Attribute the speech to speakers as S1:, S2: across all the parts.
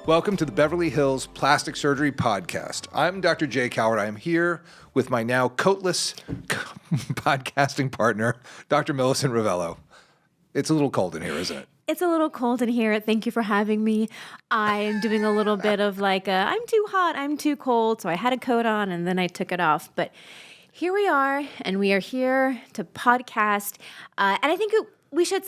S1: Welcome to the Beverly Hills Plastic Surgery Podcast. I'm Dr. Jay Calvert. I am here with my now coatless podcasting partner, Dr. Millicent Rovelo. It's a little cold in here, isn't it?
S2: It's a little cold in here. Thank you for having me. I'm doing a little bit of I'm too hot, I'm too cold. So I had a coat on and then I took it off. But here we are, and we are here to podcast. And I think we should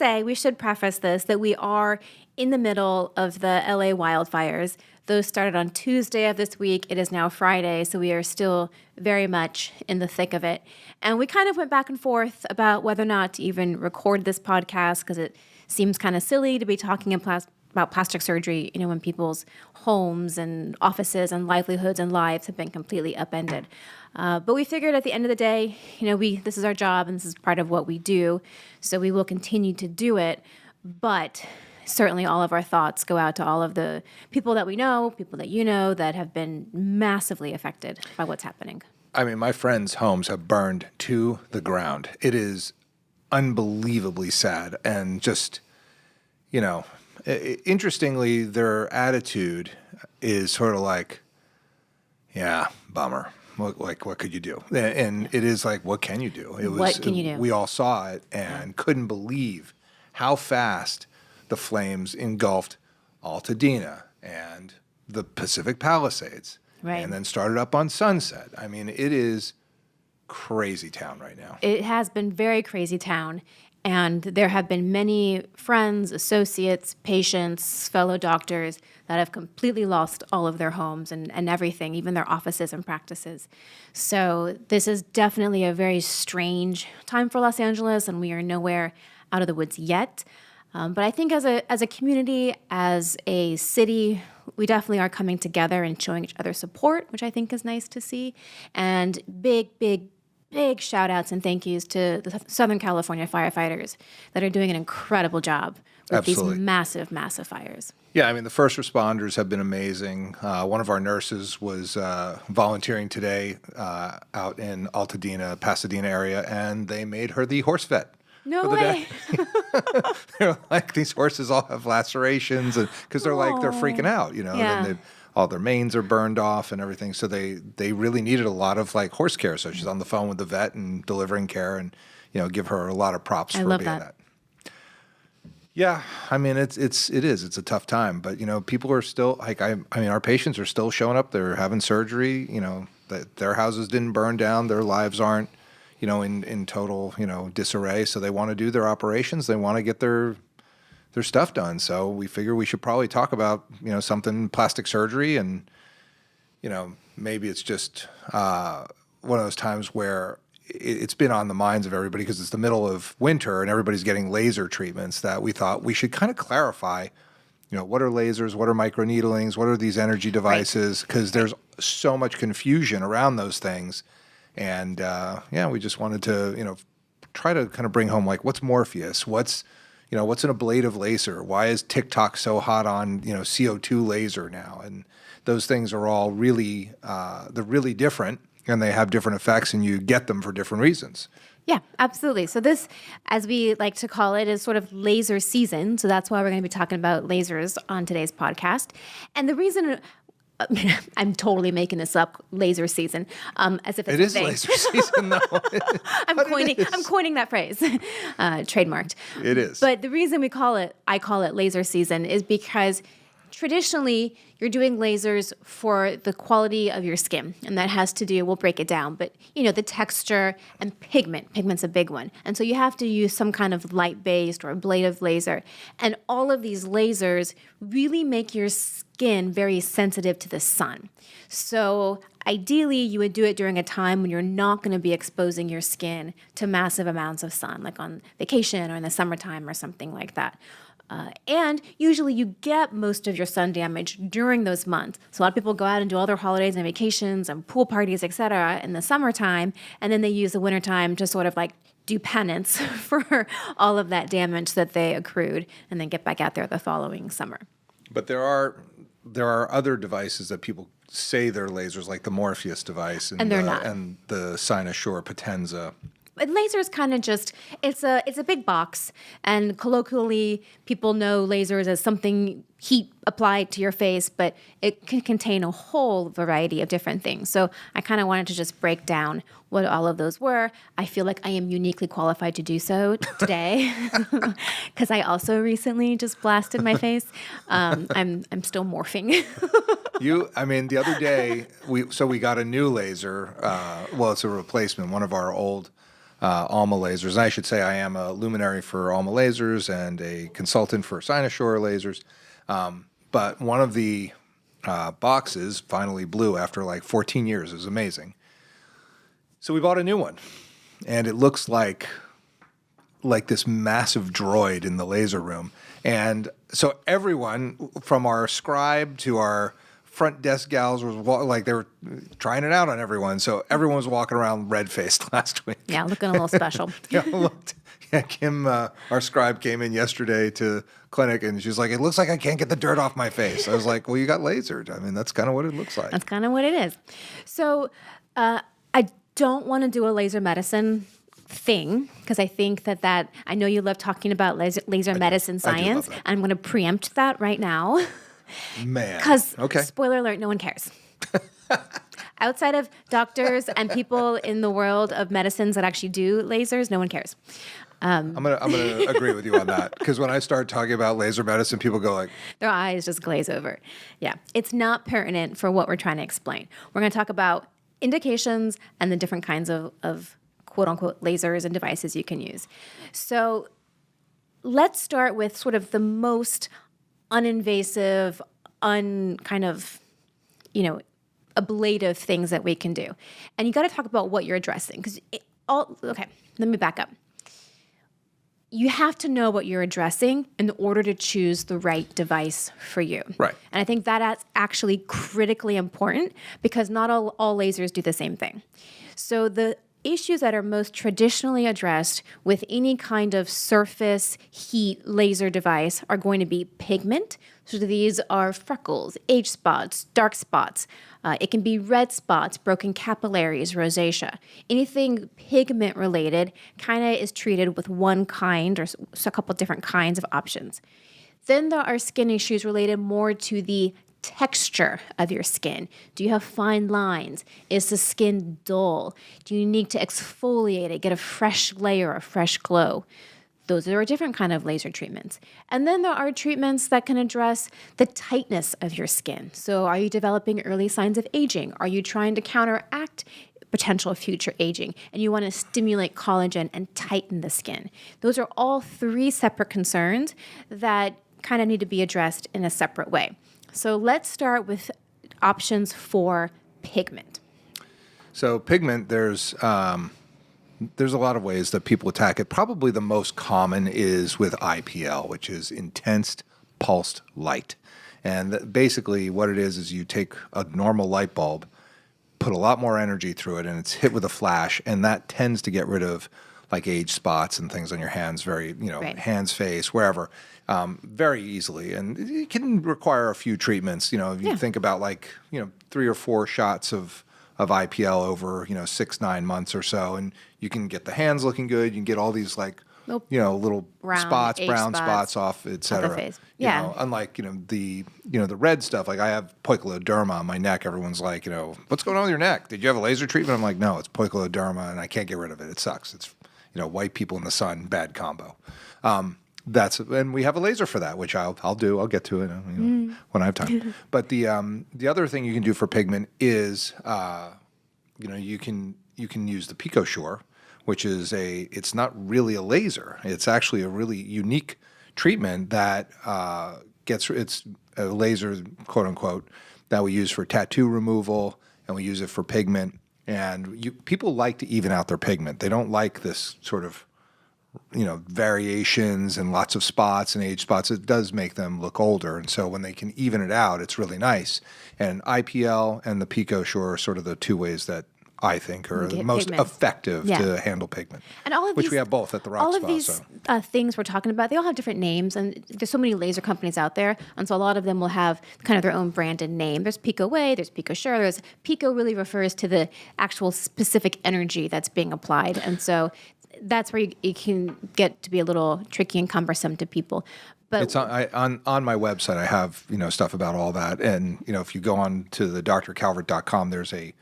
S2: preface this, that we are in the middle of the LA wildfires. Those started on Tuesday of this week. It is now Friday, so we are still very much in the thick of it. And we kind of went back and forth about whether or not to even record this podcast, because it seems kind of silly to be talking about plastic surgery, when people's homes and offices and livelihoods and lives have been completely upended. But we figured at the end of the day, this is our job and this is part of what we do, so we will continue to do it. But certainly all of our thoughts go out to all of the people that we know, people that you know, that have been massively affected by what's happening.
S1: I mean, my friends' homes have burned to the ground. It is unbelievably sad. And just, interestingly, their attitude is sort of like, yeah, bummer. What could you do? And it is like, what can you do?
S2: What can you do?
S1: We all saw it and couldn't believe how fast the flames engulfed Altadena and the Pacific Palisades.
S2: Right.
S1: And then started up on Sunset. I mean, it is crazy town right now.
S2: It has been very crazy town. And there have been many friends, associates, patients, fellow doctors that have completely lost all of their homes and everything, even their offices and practices. So this is definitely a very strange time for Los Angeles, and we are nowhere out of the woods yet. But I think as a community, as a city, we definitely are coming together and showing each other support, which I think is nice to see. And big shout outs and thank yous to the Southern California firefighters that are doing an incredible job with
S1: Absolutely.
S2: These massive fires.
S1: Yeah, I mean, the first responders have been amazing. One of our nurses was volunteering today out in Altadena, Pasadena area, and they made her the horse vet.
S2: No way.
S1: They're like, these horses all have lacerations, and because they're freaking out,
S2: Yeah.
S1: And all their manes are burned off and everything. So they really needed a lot of horse care. So she's on the phone with the vet and delivering care, and give her a lot of props for being that. Yeah, I mean it's a tough time, but people are still our patients are still showing up. They're having surgery. That their houses didn't burn down, their lives aren't in total disarray. So they want to do their operations. They want to get their stuff done. So we figure we should probably talk about something plastic surgery, and maybe it's just one of those times where it's been on the minds of everybody because it's the middle of winter and everybody's getting laser treatments, that we thought we should kind of clarify, what are lasers, what are microneedlings, what are these energy devices, because there's so much confusion around those things. And we just wanted to, try to kind of bring home what's Morpheus, what's an ablative laser, why is TikTok so hot on CO2 laser now, and those things are all really they're really different, and they have different effects, and you get them for different reasons.
S2: Yeah, absolutely. So this, as we like to call it, is sort of laser season. So that's why we're going to be talking about lasers on today's podcast. And the reason, I'm totally making this up, laser season, as if it's
S1: a thing. It is laser season, though.
S2: I'm coining that phrase, trademarked.
S1: It is.
S2: But the reason I call it laser season is because traditionally you're doing lasers for the quality of your skin, and that has to do, we'll break it down, but the texture and pigment. Pigment's a big one. And so you have to use some kind of light-based or ablative laser. And all of these lasers really make your skin very sensitive to the sun. So ideally, you would do it during a time when you're not going to be exposing your skin to massive amounts of sun, like on vacation or in the summertime or something like that. And usually you get most of your sun damage during those months. So a lot of people go out and do all their holidays and vacations and pool parties, et cetera, in the summertime, and then they use the wintertime to sort of do penance for all of that damage that they accrued, and then get back out there the following summer.
S1: But there are other devices that people say they're lasers, like the Morpheus device,
S2: and they're not,
S1: and the Cynosure Potenza.
S2: But laser is kind of just, it's a big box, and colloquially people know lasers as something heat applied to your face, but it can contain a whole variety of different things. So I kind of wanted to just break down what all of those were. I feel like I am uniquely qualified to do so today because I also recently just blasted my face. I'm still morphing.
S1: The other day, we got a new laser. It's a replacement, one of our old Alma Lasers. And I should say I am a luminary for Alma Lasers and a consultant for Cynosure Lasers. But one of the boxes finally blew after like 14 years. It was amazing. So we bought a new one, and it looks like this massive droid in the laser room. And so everyone, from our scribe to our front desk gals, they were trying it out on everyone. So everyone was walking around red-faced last week.
S2: Yeah, looking a little special.
S1: Kim, our scribe, came in yesterday to clinic, and she's like, "It looks like I can't get the dirt off my face." I was like, "Well, you got lasered. I mean, that's kind of what it looks like."
S2: That's kind of what it is. So I don't want to do a laser medicine thing because I think that I know you love talking about laser medicine science. I'm going to preempt that right now.
S1: Man.
S2: Because,
S1: okay.
S2: Spoiler alert, no one cares. Outside of doctors and people in the world of medicines that actually do lasers, no one cares.
S1: I'm gonna agree with you on that, because when I start talking about laser medicine, people go like,
S2: their eyes just glaze over. Yeah, it's not pertinent for what we're trying to explain. We're going to talk about indications and the different kinds of quote unquote lasers and devices you can use. So let's start with sort of the most uninvasive, ablative things that we can do. And you got to talk about what you're addressing. Okay, let me back up. You have to know what you're addressing in order to choose the right device for you.
S1: Right.
S2: And I think that's actually critically important because not all lasers do the same thing. So the issues that are most traditionally addressed with any kind of surface heat laser device are going to be pigment. So these are freckles, age spots, dark spots. It can be red spots, broken capillaries, rosacea. Anything pigment related kind of is treated with one kind or a couple different kinds of options. Then there are skin issues related more to the texture of your skin. Do you have fine lines? Is the skin dull? Do you need to exfoliate it, get a fresh layer, a fresh glow? Those are a different kind of laser treatments. And then there are treatments that can address the tightness of your skin. So are you developing early signs of aging? Are you trying to counteract potential future aging? And you want to stimulate collagen and tighten the skin. Those are all three separate concerns that kind of need to be addressed in a separate way. So let's start with options for pigment.
S1: So pigment, there's a lot of ways that people attack it. Probably the most common is with IPL, which is intense pulsed light. And basically what it is you take a normal light bulb, put a lot more energy through it, and it's hit with a flash, and that tends to get rid of like age spots and things on your hands, right. Hands, face, wherever, very easily. And it can require a few treatments. You think about 3 or 4 shots of IPL over 6-9 months or so, and you can get the hands looking good. You can get all these little brown spots off, etc.
S2: Yeah.
S1: Unlike the red stuff. Like I have poikiloderma on my neck. Everyone's like, what's going on with your neck? Did you have a laser treatment? I'm like, no, it's poikiloderma, and I can't get rid of it. It sucks. It's white people in the sun, bad combo. And we have a laser for that, which I'll do. I'll get to it when I have time. But the other thing you can do for pigment is you can use the PicoSure, which is it's not really a laser. It's actually a really unique treatment that it's a laser, quote unquote, that we use for tattoo removal, and we use it for pigment. And people like to even out their pigment. They don't like this sort of variations and lots of spots and age spots. It does make them look older. And so when they can even it out, it's really nice. And IPL and the PicoSure are sort of the two ways that I think, are the
S2: Get
S1: most
S2: pigment.
S1: effective
S2: Yeah.
S1: to handle pigment.
S2: And all of
S1: which
S2: these,
S1: we have both at the Rock
S2: all
S1: Spa.
S2: of these things we're talking about, they all have different names, and there's so many laser companies out there, and so a lot of them will have kind of their own branded name. There's Pico Way, there's PicoSure. There's Pico really refers to the actual specific energy that's being applied, and so that's where it can get to be a little tricky and cumbersome to people. But
S1: It's on my website. I have stuff about all that, and if you go on to the drcalvert.com, there's a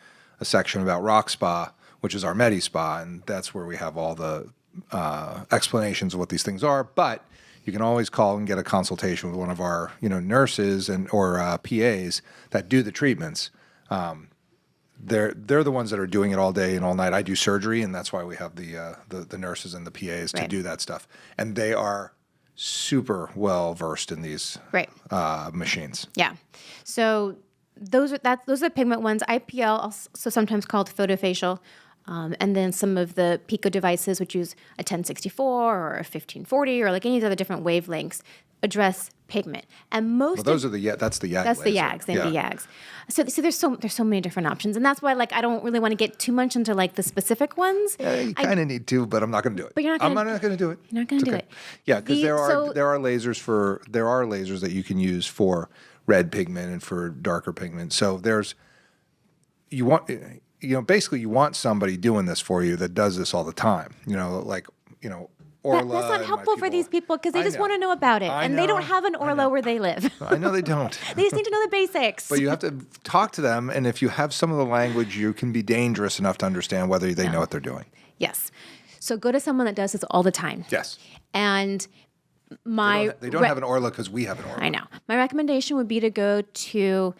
S1: section about Rock Spa, which is our Medi Spa, and that's where we have all the explanations of what these things are. But you can always call and get a consultation with one of our nurses or PAs that do the treatments. They're the ones that are doing it all day and all night. I do surgery, and that's why we have the nurses and the PAs to do that stuff, and they are super well versed in these machines.
S2: Yeah. So those are the pigment ones. IPL, also sometimes called photofacial, and then some of the Pico devices, which use a 1064 or a 1540 or like any of the other different wavelengths, address pigment. And most
S1: those are that's the YAG.
S2: That's
S1: laser.
S2: the YAGs. They're the YAGs. So there's so many different options, and that's why I don't really want to get too much into the specific ones.
S1: You kind of need to, but I'm not going to do it.
S2: But you're not.
S1: I'm not going to do it.
S2: You're not going to do it.
S1: Yeah, because there are lasers that you can use for red pigment and for darker pigment. So basically you want somebody doing this for you that does this all the time. Orla.
S2: That's not helpful for these people because they just want to know about it, and they don't have an Orla where they live.
S1: I know they don't.
S2: They just need to know the basics.
S1: But you have to talk to them, and if you have some of the language, you can be dangerous enough to understand whether they know what they're doing.
S2: Yes. So go to someone that does this all the time.
S1: Yes.
S2: And
S1: they don't have an Orla because we have an Orla.
S2: I know. My recommendation would be to go to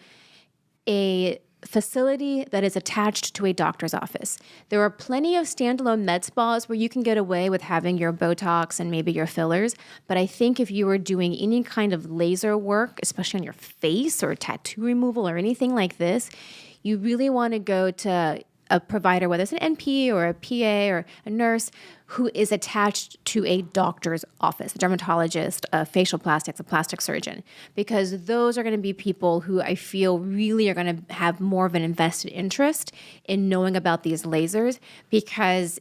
S2: a facility that is attached to a doctor's office. There are plenty of standalone med spas where you can get away with having your Botox and maybe your fillers, but I think if you are doing any kind of laser work, especially on your face or tattoo removal or anything like this, you really want to go to a provider, whether it's an NP or a PA or a nurse, who is attached to a doctor's office, a dermatologist, a facial plastics, a plastic surgeon, because those are going to be people who I feel really are going to have more of an invested interest in knowing about these lasers, because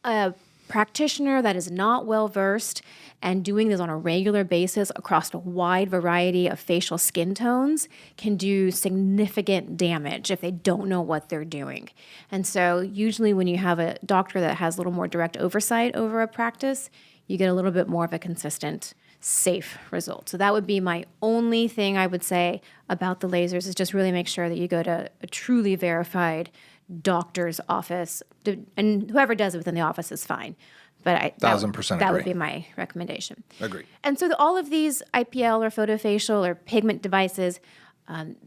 S2: a practitioner that is not well versed and doing this on a regular basis across a wide variety of facial skin tones can do significant damage if they don't know what they're doing. And so usually when you have a doctor that has a little more direct oversight over a practice, you get a little bit more of a consistent, safe result. So that would be my only thing I would say about the lasers, is just really make sure that you go to a truly verified doctor's office, and whoever does it within the office is fine. But
S1: 1,000%
S2: that would
S1: agree.
S2: be my recommendation.
S1: Agree.
S2: And so all of these IPL or photofacial or pigment devices,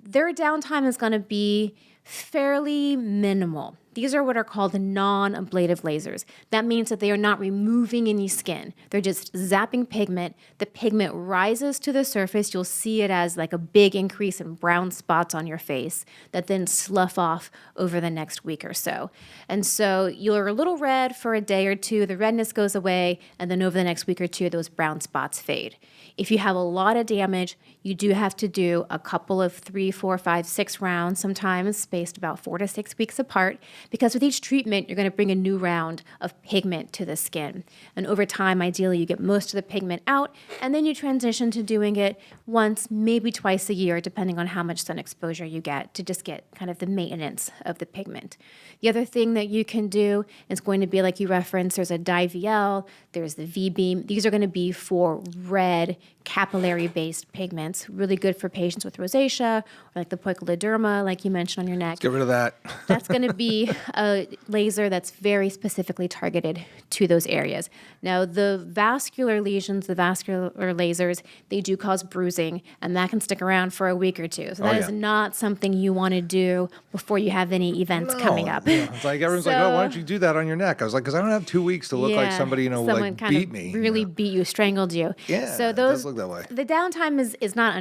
S2: their downtime is going to be fairly minimal. These are what are called non-ablative lasers. That means that they are not removing any skin. They're just zapping pigment. The pigment rises to the surface. You'll see it as like a big increase in brown spots on your face that then slough off over the next week or so. And so you're a little red for a day or two. The redness goes away, and then over the next week or two, those brown spots fade. If you have a lot of damage, you do have to do a couple of 3, 4, 5, 6 rounds, sometimes spaced about 4 to 6 weeks apart, because with each treatment, you're going to bring a new round of pigment to the skin. And over time, ideally, you get most of the pigment out, and then you transition to doing it once, maybe twice a year, depending on how much sun exposure you get, to just get kind of the maintenance of the pigment. The other thing that you can do is going to be, like you referenced, there's a dye-VL, there's the V-beam. These are going to be for red, capillary-based pigments, really good for patients with rosacea, or like the poikiloderma, like you mentioned on your neck.
S1: Get rid of that.
S2: That's going to be a laser that's very specifically targeted to those areas. Now, the vascular lesions, the vascular lasers, they do cause bruising, and that can stick around for a week or two. So that is not something you want to do before you have any events coming up.
S1: Yeah. It's like everyone's like, oh, why don't you do that on your neck? I was like, because I don't have 2 weeks to look like somebody,
S2: someone
S1: like
S2: kind
S1: beat
S2: of
S1: me.
S2: really beat you, strangled you.
S1: Yeah,
S2: so
S1: it does look that way.
S2: The downtime is not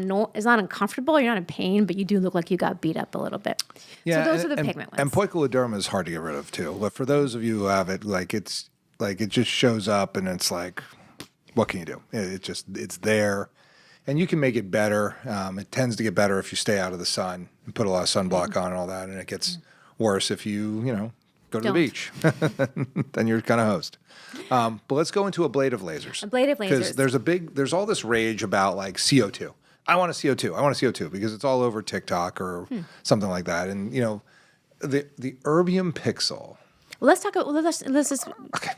S2: uncomfortable. You're not in pain, but you do look like you got beat up a little bit.
S1: Yeah,
S2: so those are the pigment ones.
S1: And poikiloderma is hard to get rid of too. But for those of you who have it, it just shows up, and it's like, what can you do? It's there, and you can make it better. It tends to get better if you stay out of the sun and put a lot of sunblock on and all that, and it gets worse if you Go to the beach. Then you're kind of host. But let's go into ablative lasers.
S2: Ablative lasers.
S1: Because there's all this rage about like CO2. I want a CO2. I want a CO2 because it's all over TikTok or something like that. And, the erbium pixel.
S2: Well, let's talk. Let's just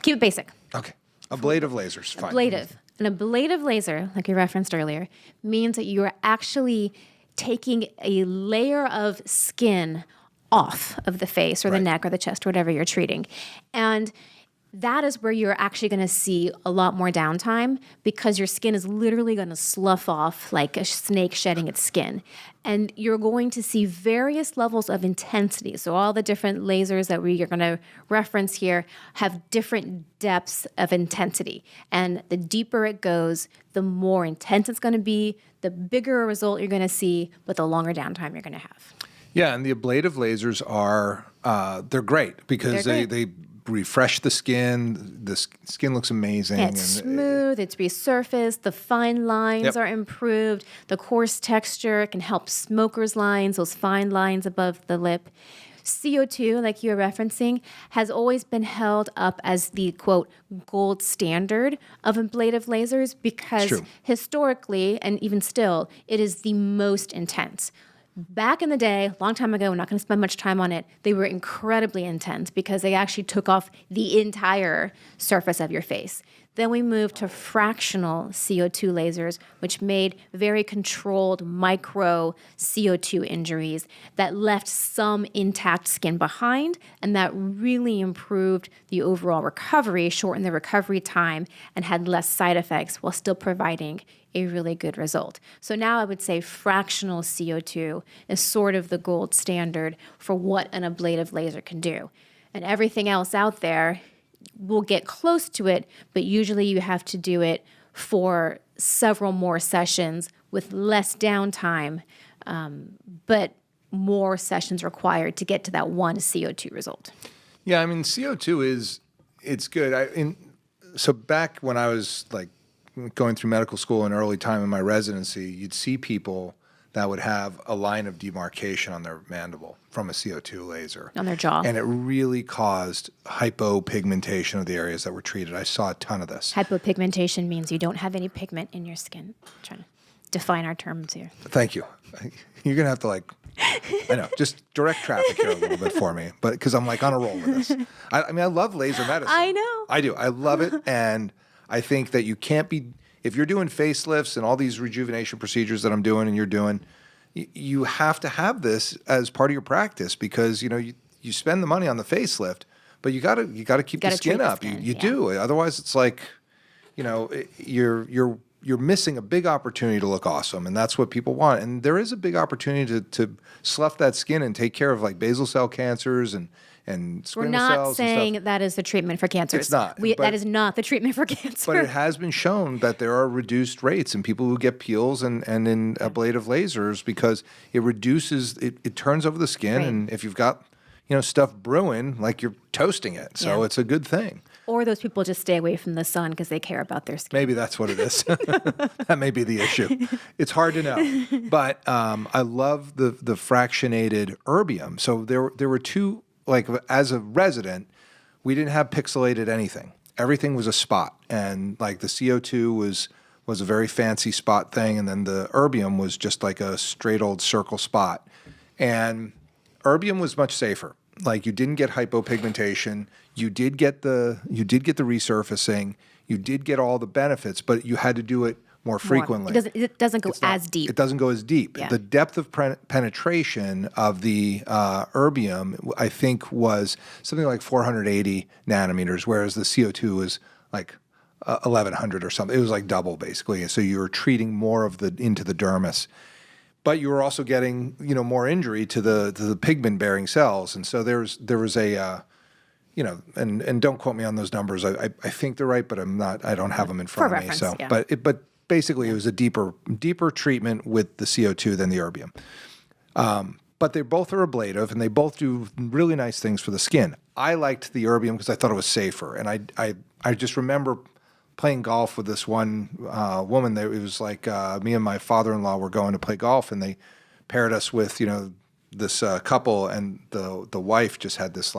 S2: keep it basic.
S1: Okay. Ablative lasers. Fine.
S2: Ablative. An ablative laser, like you referenced earlier, means that you are actually taking a layer of skin off of the face or the neck or the chest, or whatever you're treating. And that is where you're actually going to see a lot more downtime because your skin is literally going to slough off like a snake shedding its skin. And you're going to see various levels of intensity. So all the different lasers that we are going to reference here have different depths of intensity. And the deeper it goes, the more intense it's going to be, the bigger a result you're going to see, but the longer downtime you're going to have.
S1: Yeah, and the ablative lasers are, they're great because they refresh the skin. The skin looks amazing.
S2: Yeah, it's smooth. It's resurfaced. The fine lines are improved. The coarse texture can help smokers' lines, those fine lines above the lip. CO2, like you were referencing, has always been held up as the, quote, gold standard of ablative lasers because historically, and even still, it is the most intense. Back in the day, a long time ago, we're not going to spend much time on it, they were incredibly intense because they actually took off the entire surface of your face. Then we moved to fractional CO2 lasers, which made very controlled micro CO2 injuries that left some intact skin behind, and that really improved the overall recovery, shortened the recovery time, and had less side effects while still providing a really good result. So now I would say fractional CO2 is sort of the gold standard for what an ablative laser can do. And everything else out there will get close to it, but usually you have to do it for several more sessions with less downtime, but more sessions required to get to that one CO2 result.
S1: Yeah, I mean, CO2 it's good. So back when I was like going through medical school in early time in my residency, you'd see people that would have a line of demarcation on their mandible from a CO2 laser.
S2: On their jaw.
S1: And it really caused hypopigmentation of the areas that were treated. I saw a ton of this.
S2: Hypopigmentation means you don't have any pigment in your skin. I'm trying to define our terms here.
S1: Thank you. You're going to have to I know, just direct traffic here a little bit for me, but because I'm on a roll with this. I mean, I love laser medicine.
S2: I know.
S1: I do. I love it. And I think that you can't be, if you're doing facelifts and all these rejuvenation procedures that I'm doing and you're doing, you have to have this as part of your practice because, you spend the money on the facelift, but you got to keep the skin up. You do. Otherwise it's like, you're missing a big opportunity to look awesome. And that's what people want. And there is a big opportunity to slough that skin and take care of like basal cell cancers and squamous cells.
S2: We're not saying that is the treatment for cancers.
S1: It's not.
S2: That is not the treatment for cancer.
S1: But it has been shown that there are reduced rates in people who get peels and in ablative lasers because it reduces, it turns over the skin. Right. And if you've got, stuff brewing, like you're toasting it. So it's a good thing.
S2: Or those people just stay away from the sun because they care about their skin.
S1: Maybe that's what it is. That may be the issue. It's hard to know. But I love the fractionated erbium. So there were two, as a resident, we didn't have pixelated anything. Everything was a spot. And the CO2 was a very fancy spot thing. And then the erbium was just like a straight old circle spot. And erbium was much safer. You didn't get hypopigmentation. You did get the resurfacing. You did get all the benefits, but you had to do it more frequently.
S2: It doesn't go as deep.
S1: It doesn't go as deep. Yeah. The depth of penetration of the erbium, I think, was something like 480 nanometers, whereas the CO2 was 1,100 or something. It was double, basically. So you were treating more of into the dermis. But you were also getting, more injury to the pigment-bearing cells. And so there was a, and don't quote me on those numbers. I think they're right, but I don't have them in front of me. So, yeah. But basically it was a deeper treatment with the CO2 than the erbium. But they both are ablative, and they both do really nice things for the skin. I liked the erbium because I thought it was safer. And I just remember playing golf with this one woman. It was me and my father-in-law were going to play golf, and they paired us with this couple, and the wife just had this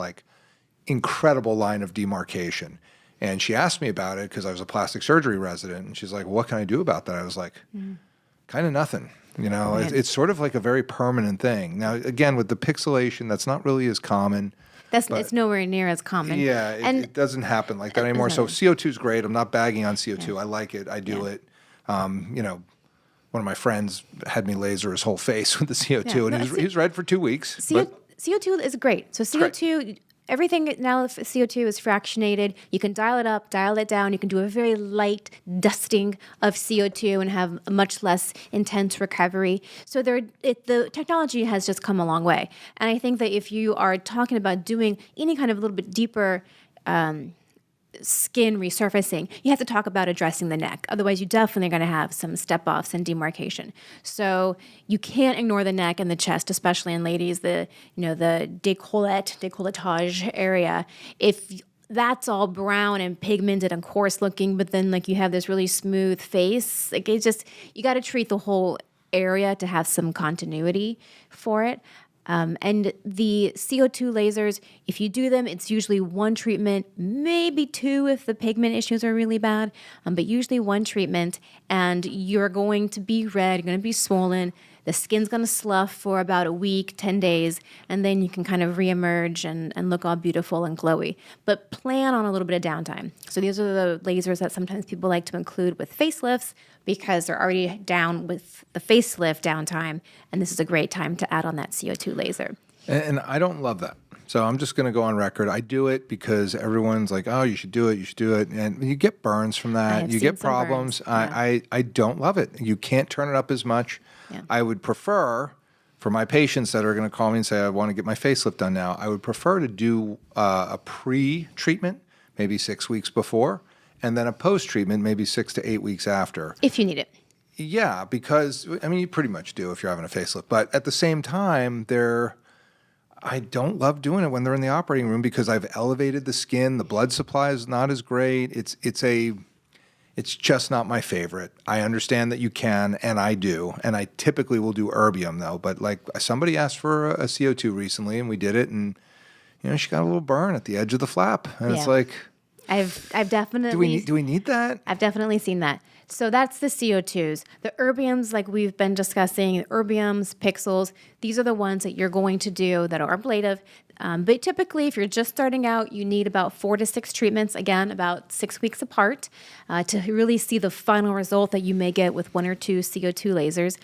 S1: incredible line of demarcation. And she asked me about it because I was a plastic surgery resident. And she's like, what can I do about that? I was like, kind of nothing. You know,
S2: Right.
S1: it's sort of like a very permanent thing. Now, again, with the pixelation, that's not really as common.
S2: It's nowhere near as common.
S1: Yeah, it doesn't happen like that anymore. So CO2 is great. I'm not bagging on CO2. I like it. I do it. You know, one of my friends had me laser his whole face with the CO2, and he was red for 2 weeks.
S2: CO2 is great. So CO2, everything now CO2 is fractionated. You can dial it up, dial it down. You can do a very light dusting of CO2 and have a much less intense recovery. So the technology has just come a long way. And I think that if you are talking about doing any kind of a little bit deeper skin resurfacing, you have to talk about addressing the neck. Otherwise, you definitely are going to have some step-offs and demarcation. So you can't ignore the neck and the chest, especially in ladies, the décolletage area. If that's all brown and pigmented and coarse looking, but then like you have this really smooth face, like it's just, you got to treat the whole area to have some continuity for it. And the CO2 lasers, if you do them, it's usually one treatment, maybe two if the pigment issues are really bad, but usually one treatment, and you're going to be red, you're going to be swollen, the skin's going to slough for about a week, 10 days, and then you can kind of reemerge and look all beautiful and glowy. But plan on a little bit of downtime. So these are the lasers that sometimes people like to include with facelifts because they're already down with the facelift downtime, and this is a great time to add on that CO2 laser.
S1: And I don't love that. So I'm just going to go on record. I do it because everyone's like, oh, you should do it, you should do it. And you get burns from that. You get problems. I don't love it. You can't turn it up as much. Yeah. I would prefer, for my patients that are going to call me and say, I want to get my facelift done now, I would prefer to do a pre-treatment, maybe 6 weeks before, and then a post-treatment, maybe 6 to 8 weeks after.
S2: If you need it.
S1: Yeah, because, I mean, you pretty much do if you're having a facelift. But at the same time, I don't love doing it when they're in the operating room because I've elevated the skin. The blood supply is not as great. It's just not my favorite. I understand that you can, and I do. And I typically will do erbium, though. But, like, somebody asked for a CO2 recently, and we did it, and, you know, she got a little burn at the edge of the flap. And it's like...
S2: I've definitely...
S1: Do we need that?
S2: I've definitely seen that. So that's the CO2s. The erbiums, like we've been discussing, erbiums, pixels, these are the ones that you're going to do that are ablative. But typically, if you're just starting out, you need about 4 to 6 treatments, again, about 6 weeks apart, to really see the final result that you may get with 1 or 2 CO2 lasers.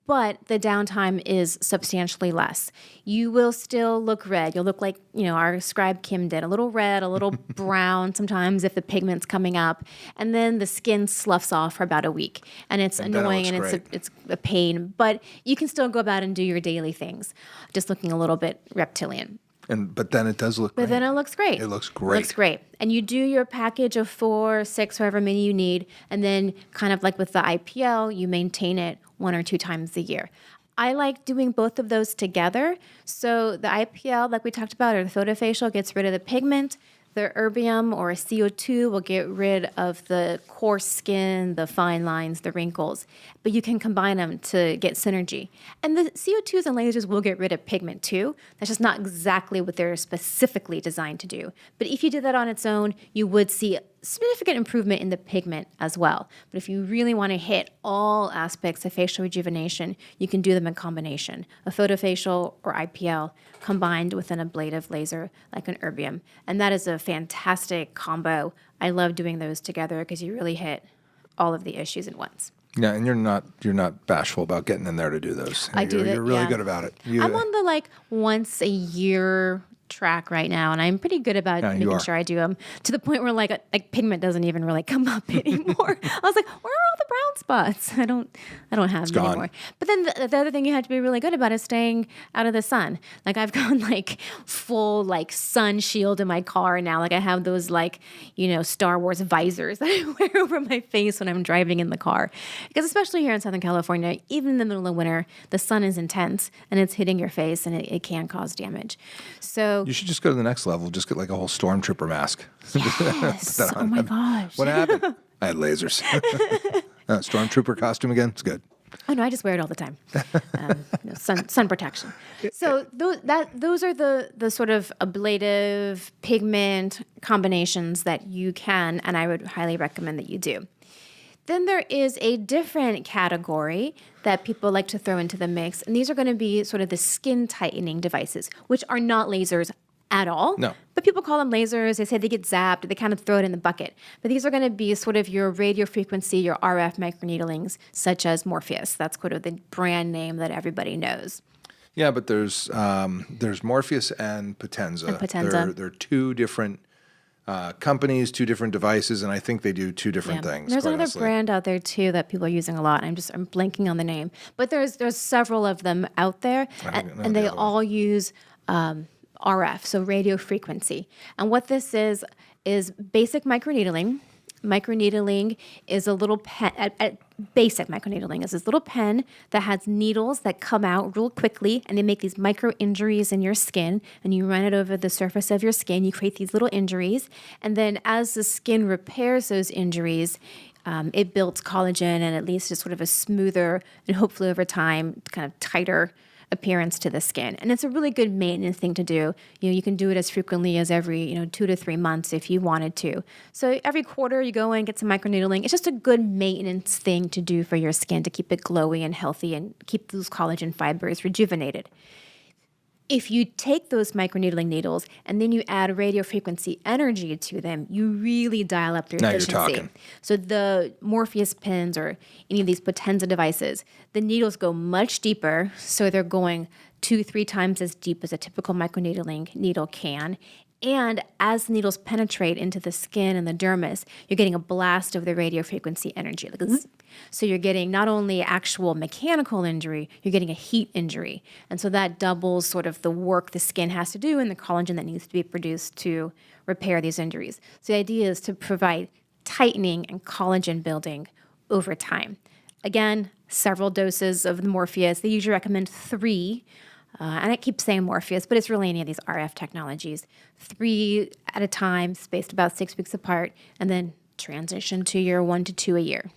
S2: But the downtime is substantially less. You will still look red. You'll look like, you know, our scribe Kim did, a little red, a little brown sometimes if the pigment's coming up. And then the skin sloughs off for about a week. And it's annoying and it's a pain. But you can still go about and do your daily things, just looking a little bit reptilian.
S1: But then it does look great.
S2: But then it looks great.
S1: It looks great.
S2: It looks great. And you do your package of 4, 6, however many you need. And then kind of like with the IPL, you maintain it 1 or 2 times a year. I like doing both of those together. So the IPL, like we talked about, or the photofacial, gets rid of the pigment. The erbium or CO2 will get rid of the coarse skin, the fine lines, the wrinkles. But you can combine them to get synergy. And the CO2s and lasers will get rid of pigment too. That's just not exactly what they're specifically designed to do. But if you did that on its own, you would see significant improvement in the pigment as well. But if you really want to hit all aspects of facial rejuvenation, you can do them in combination. A photofacial or IPL combined with an ablative laser like an erbium. And that is a fantastic combo. I love doing those together because you really hit all of the issues at once.
S1: Yeah, and you're not bashful about getting in there to do those.
S2: I do that.
S1: You're really good about it.
S2: I'm on the like once a year track right now, and I'm pretty good about making sure I do them to the point where like pigment doesn't even really come up anymore. I was like, where are all the brown spots? I don't have them anymore. But then the other thing you have to be really good about is staying out of the sun. Like I've gone like full like sun shield in my car now. Like I have those like, you know, Star Wars visors that I wear over my face when I'm driving in the car. Because especially here in Southern California, even in the middle of winter, the sun is intense and it's hitting your face and it can cause damage. So
S1: you should just go to the next level. Just get like a whole stormtrooper mask.
S2: Yes. Oh my gosh.
S1: What happened? I had lasers. Stormtrooper costume again. It's good.
S2: Oh no, I just wear it all the time. Sun protection. So those are the sort of ablative pigment combinations that you can, and I would highly recommend that you do. Then there is a different category that people like to throw into the mix, and these are going to be sort of the skin tightening devices, which are not lasers at all.
S1: No.
S2: But people call them lasers. They say they get zapped. They kind of throw it in the bucket. But these are going to be sort of your radio frequency, your RF microneedlings, such as Morpheus. That's sort of the brand name that everybody knows.
S1: Yeah, but there's Morpheus and Potenza.
S2: And Potenza.
S1: They're two different companies, two different devices, and I think they do two different things.
S2: There's another brand out there too that people are using a lot. I'm blanking on the name, but there's several of them out there, and they all use RF, so radio frequency. And what this is basic microneedling. Microneedling is a little pen. Basic microneedling is this little pen that has needles that come out real quickly, and they make these micro injuries in your skin. And you run it over the surface of your skin. You create these little injuries, and then as the skin repairs those injuries, it builds collagen and it leads to sort of a smoother and hopefully over time kind of tighter appearance to the skin. And it's a really good maintenance thing to do. You can do it as frequently as every 2 to 3 months if you wanted to. So every quarter you go in, get some microneedling. It's just a good maintenance thing to do for your skin to keep it glowy and healthy and keep those collagen fibers rejuvenated. If you take those microneedling needles and then you add radio frequency energy to them, you really dial up their efficiency.
S1: Now you're talking.
S2: So the Morpheus pins or any of these Potenza devices, the needles go much deeper, so they're going 2-3 times as deep as a typical microneedling needle can. And as the needles penetrate into the skin and the dermis, you're getting a blast of the radio frequency energy. Like zzz. So you're getting not only actual mechanical injury, you're getting a heat injury. And so that doubles sort of the work the skin has to do and the collagen that needs to be produced to repair these injuries. So the idea is to provide tightening and collagen building over time. Again, several doses of the Morpheus. They usually recommend 3. And I keep saying Morpheus, but it's really any of these RF technologies. 3 at a time, spaced about 6 weeks apart, and then transition to your 1 to 2 a year.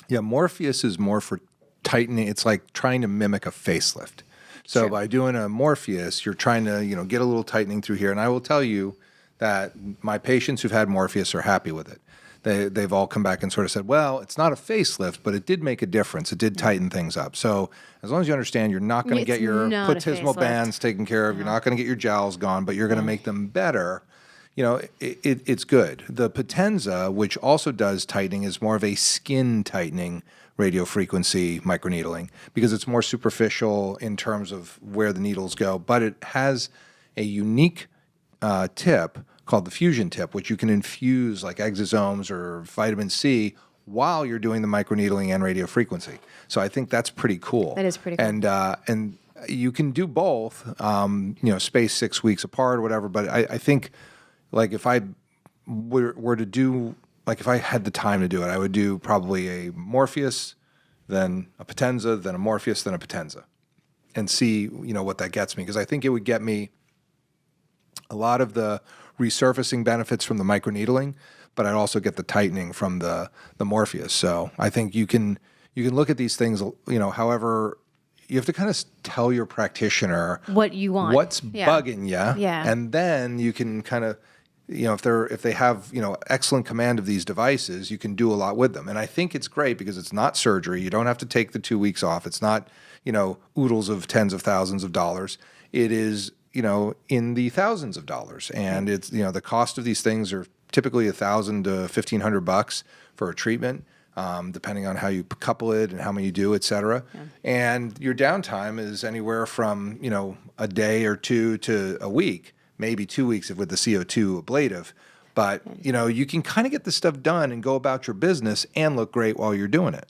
S1: Yeah, Morpheus is more for tightening. It's like trying to mimic a facelift. So
S2: Sure.
S1: by doing a Morpheus, you're trying to get a little tightening through here. And I will tell you that my patients who've had Morpheus are happy with it. They've all come back and sort of said, well, it's not a facelift, but it did make a difference. It did tighten things up. So as long as you understand, you're not going to get your platysmal bands taken care of. You're not going to get your jowls gone, but you're going to make them better. It's good. The Potenza, which also does tightening, is more of a skin tightening radio frequency microneedling because it's more superficial in terms of where the needles go, but it has a unique tip called the fusion tip, which you can infuse like exosomes or vitamin C while you're doing the microneedling and radio frequency. So I think that's pretty cool.
S2: That is pretty cool.
S1: And you can do both, space 6 weeks apart or whatever. But I think like if I were to do, like if I had the time to do it, I would do probably a Morpheus, then a Potenza, then a Morpheus, then a Potenza, and see, what that gets me. Because I think it would get me a lot of the resurfacing benefits from the microneedling, but I'd also get the tightening from the Morpheus. So I think you can look at these things, however, you have to kind of tell your practitioner
S2: what you want,
S1: what's bugging you, and then you can kind of, if they have excellent command of these devices, you can do a lot with them. And I think it's great because it's not surgery. You don't have to take the 2 weeks off. It's not oodles of tens of thousands of dollars. It is in the thousands of dollars. And it's, the cost of these things are typically $1,000 to $1,500 for a treatment, depending on how you couple it and how many you do, et cetera. Yeah. And your downtime is anywhere from, a day or 2 to a week, maybe 2 weeks with the CO2 ablative. But, you can kind of get this stuff done and go about your business and look great while you're doing it.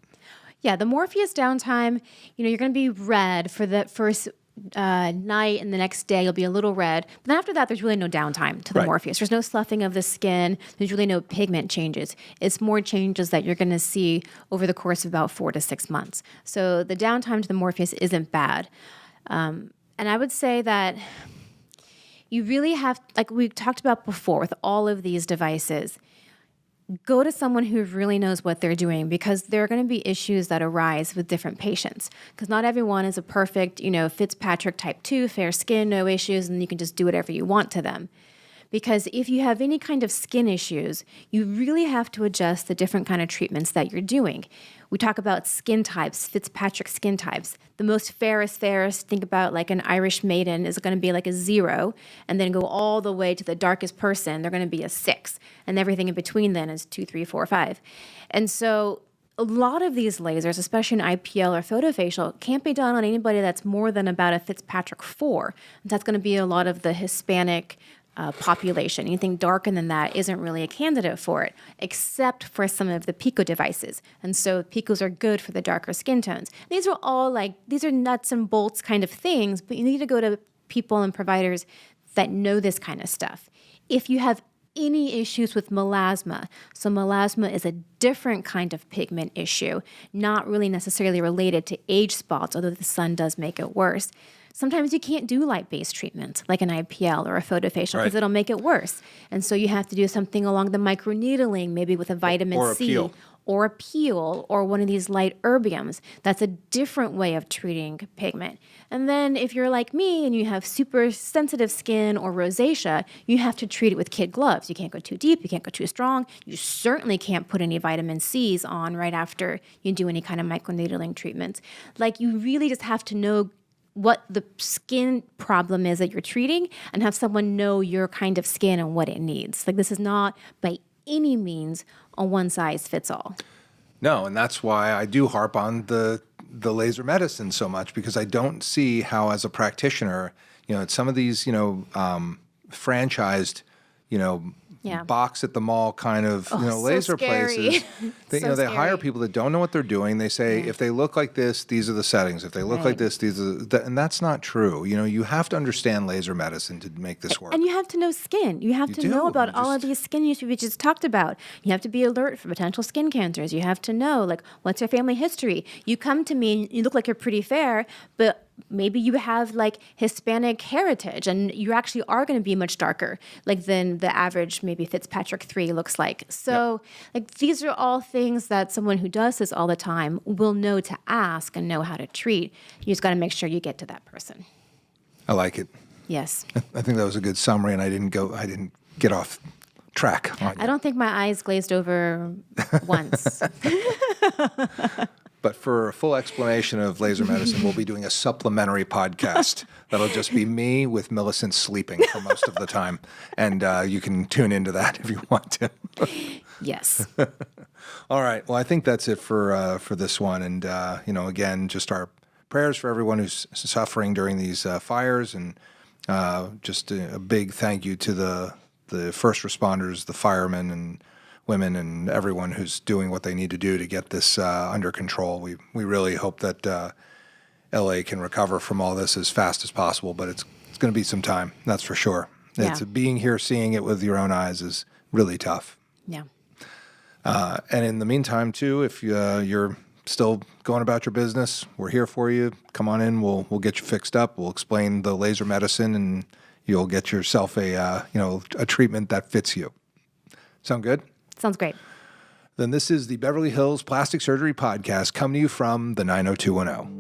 S2: Yeah, the Morpheus downtime, you're going to be red for the first night, and the next day you'll be a little red. But then after that, there's really no downtime to the Morpheus. There's no sloughing of the skin. There's really no pigment changes. It's more changes that you're going to see over the course of about 4 to 6 months. So the downtime to the Morpheus isn't bad. And I would say that you really have, like we talked about before with all of these devices, go to someone who really knows what they're doing, because there are going to be issues that arise with different patients, because not everyone is a perfect, Fitzpatrick type 2, fair skin, no issues, and you can just do whatever you want to them. Because if you have any kind of skin issues, you really have to adjust the different kind of treatments that you're doing. We talk about skin types, Fitzpatrick skin types. The most fairest, think about like an Irish maiden is going to be like a 0, and then go all the way to the darkest person, they're going to be a 6. And everything in between then is 2, 3, 4, 5. And so a lot of these lasers, especially in IPL or photofacial, can't be done on anybody that's more than about a Fitzpatrick 4. And that's going to be a lot of the Hispanic population. Anything darker than that isn't really a candidate for it, except for some of the Pico devices. And so Picos are good for the darker skin tones. These are nuts and bolts kind of things, but you need to go to people and providers that know this kind of stuff. If you have any issues with melasma, so melasma is a different kind of pigment issue, not really necessarily related to age spots, although the sun does make it worse. Sometimes you can't do light-based treatment like an IPL or a photofacial because it'll make it worse. And so you have to do something along the microneedling, maybe with a vitamin C or a peel or one of these light erbiums. That's a different way of treating pigment. And then if you're like me and you have super sensitive skin or rosacea, you have to treat it with kid gloves. You can't go too deep. You can't go too strong. You certainly can't put any vitamin C's on right after you do any kind of microneedling treatments. Like, you really just have to know what the skin problem is that you're treating and have someone know your kind of skin and what it needs. Like, this is not by any means a one-size-fits-all.
S1: No, and that's why I do harp on the laser medicine so much, because I don't see how, as a practitioner, at some of these, franchised, box at the mall kind of, laser places. They hire people that don't know what they're doing. They say, if they look like this, these are the settings. If they look like this, these are and that's not true. You have to understand laser medicine to make this work.
S2: And you have to know skin. You have to know about all of these skin issues we just talked about. You have to be alert for potential skin cancers. You have to know, like, what's your family history? You come to me and you look like you're pretty fair, but maybe you have like Hispanic heritage and you actually are going to be much darker than the average maybe Fitzpatrick 3 looks like. So these are all things that someone who does this all the time will know to ask and know how to treat. You just got to make sure you get to that person.
S1: I like it.
S2: Yes.
S1: I think that was a good summary, and I didn't get off track on you.
S2: I don't think my eyes glazed over once.
S1: But for a full explanation of laser medicine, we'll be doing a supplementary podcast. That'll just be me with Millicent sleeping for most of the time. And you can tune into that if you want to.
S2: Yes.
S1: All right. Well, I think that's it for this one. And, again, just our prayers for everyone who's suffering during these fires. And just a big thank you to the first responders, the firemen and women and everyone who's doing what they need to do to get this under control. We really hope that LA can recover from all this as fast as possible, but it's going to be some time, that's for sure. Yeah. It's being here, seeing it with your own eyes is really tough.
S2: Yeah.
S1: And in the meantime, too, if you're still going about your business, we're here for you. Come on in. We'll get you fixed up. We'll explain the laser medicine, and you'll get yourself a treatment that fits you. Sound good?
S2: Sounds great.
S1: Then this is the Beverly Hills Plastic Surgery Podcast, coming to you from the 90210.